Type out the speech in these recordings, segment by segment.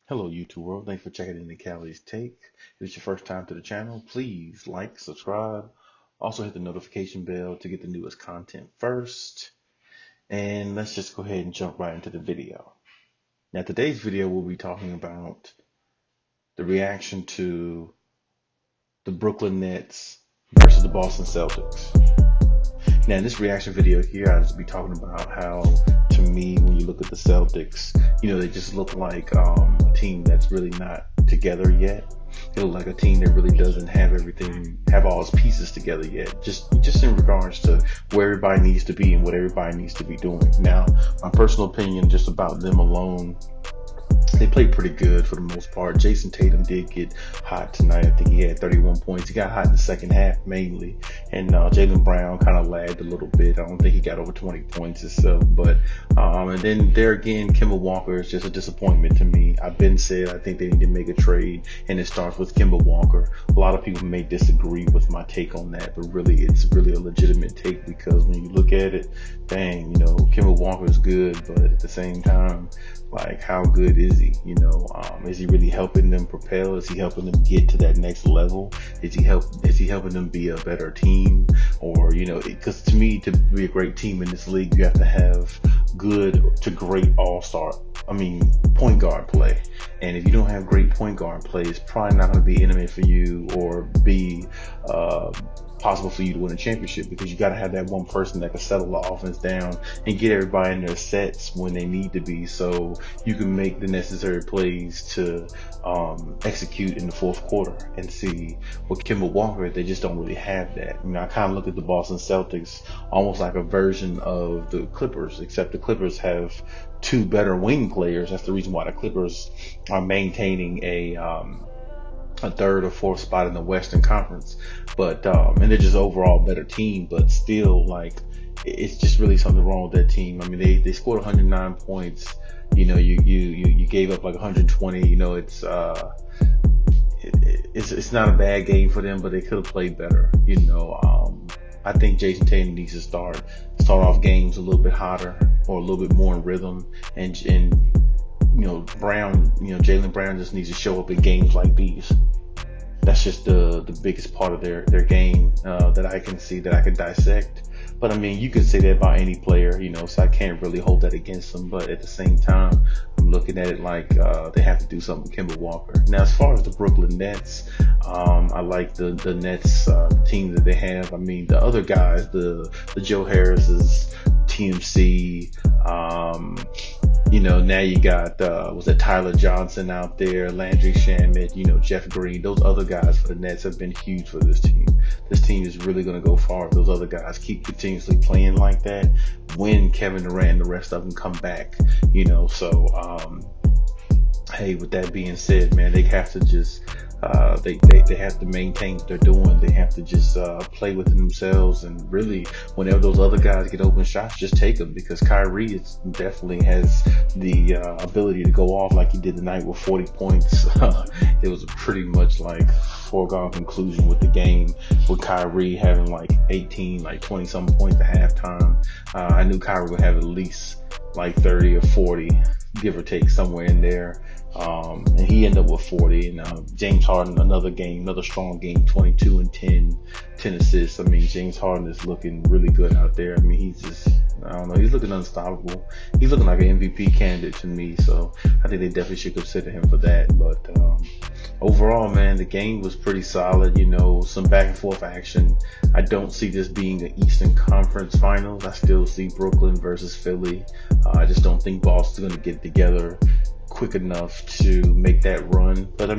Hello, YouTube world. Thanks for checking in the Khaliis take. If it's your first time to the channel, please like, subscribe. Also hit the notification bell to get the newest content first. And let's just go ahead and jump right into the video. Now, today's video we'll be talking about the reaction to the Brooklyn Nets versus the Boston Celtics. Now, in this reaction video here, I'll just be talking about how, to me, when you look at the Celtics, they just look like a team that's really not together yet. They look like a team that really doesn't have all its pieces together yet. Just in regards to where everybody needs to be and what everybody needs to be doing. Now, my personal opinion just about them alone, they played pretty good for the most part. Jason Tatum did get hot tonight. I think he had 31 points. He got hot in the second half mainly. And Jaylen Brown kind of lagged a little bit. I don't think he got over 20 points himself. But and then there again, Kemba Walker is just a disappointment to me. I've been said I think they need to make a trade, and it starts with Kemba Walker. A lot of people may disagree with my take on that, but really it's really a legitimate take, because when you look at it, dang, Kemba Walker is good, but at the same time, like, how good is he? Is he really helping them propel? Is he helping them get to that next level? Is he helping them be a better team? Or, because to me, to be a great team in this league, you have to have good to great point guard play. And if you don't have great point guard play, it's probably not going to be intimate for you or be possible for you to win a championship, because you got to have that one person that can settle the offense down and get everybody in their sets when they need to be, so you can make the necessary plays to execute in the fourth quarter. And see, with Kemba Walker, they just don't really have that. I kind of look at the Boston Celtics almost like a version of the Clippers, except the Clippers have two better wing players. That's the reason why the Clippers are maintaining a third or fourth spot in the Western Conference, but and they're just overall better team. But still, like, it's just really something wrong with that team. They scored 109 points. You gave up like 120. It's not a bad game for them, but they could have played better. I think Jason Tatum needs to start off games a little bit hotter or a little bit more in rhythm, and Jaylen Brown just needs to show up in games like these. That's just the biggest part of their game that I can see, that I can dissect. But you can say that about any player, so I can't really hold that against them. But at the same time, I'm looking at it like they have to do something with Kemba Walker. Now, as far as the Brooklyn Nets, I like the Nets team that they have. The other guys, the Joe Harris's, TMC, now you got was it Tyler Johnson out there, Landry Shamet, Jeff Green. Those other guys for the Nets have been huge for this team. This team is really going to go far if those other guys keep continuously playing like that, when Kevin Durant and the rest of them come back. Hey, with that being said, man, they have to just they have to maintain what they're doing. They have to just play within themselves, and really, whenever those other guys get open shots, just take them, because Kyrie definitely has the ability to go off like he did tonight with 40 points. It was pretty much like foregone conclusion with the game, with Kyrie having like 18, like 20 something points at halftime. I knew Kyrie would have at least like 30 or 40, give or take, somewhere in there. And he ended up with 40. And James Harden, another strong game, 22 and 10 assists. James Harden is looking really good out there. He's just, I don't know, he's looking unstoppable. He's looking like an MVP candidate to me, so I think they definitely should consider him for that. But overall, man, the game was pretty solid. Some back and forth action. I don't see this being an Eastern Conference Finals. I still see Brooklyn versus Philly. I just don't think Boston's going to get it together quick enough to make that run. But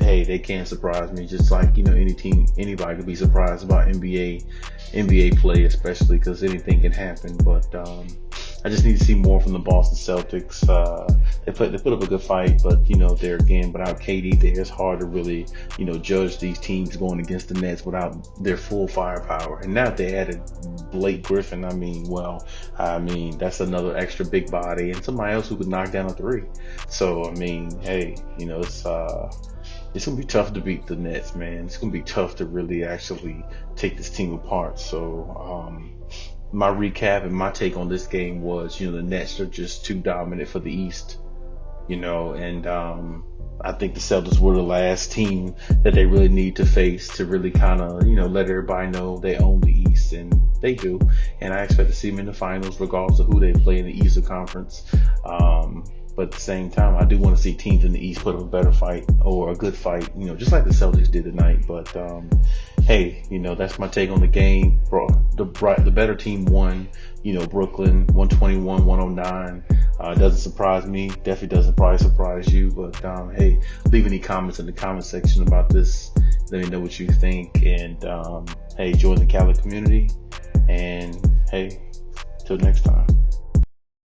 hey, they can't surprise me. Just like anybody could be surprised about NBA play, especially because anything can happen. But I just need to see more from the Boston Celtics. They put up a good fight, but there again, without KD there, it's hard to really judge these teams going against the Nets without their full firepower. And now they added Blake Griffin. That's another extra big body and somebody else who could knock down a three. So hey, it's gonna be tough to beat the Nets, man. It's gonna be tough to really actually take this team apart. So my recap and my take on this game was, the Nets are just too dominant for the East. and I think the Celtics were the last team that they really need to face to really kind of, let everybody know they own the East, and they do. And I expect to see them in the finals, regardless of who they play in the Eastern Conference. But at the same time, I do want to see teams in the East put up a better fight or a good fight, just like the Celtics did tonight. But hey, that's my take on the game. The better team won. Brooklyn 121-109. Doesn't surprise me. Definitely doesn't probably surprise you. But hey, leave any comments in the comment section about this. Let me know what you think. And hey, join the Cali community. And hey, till next time.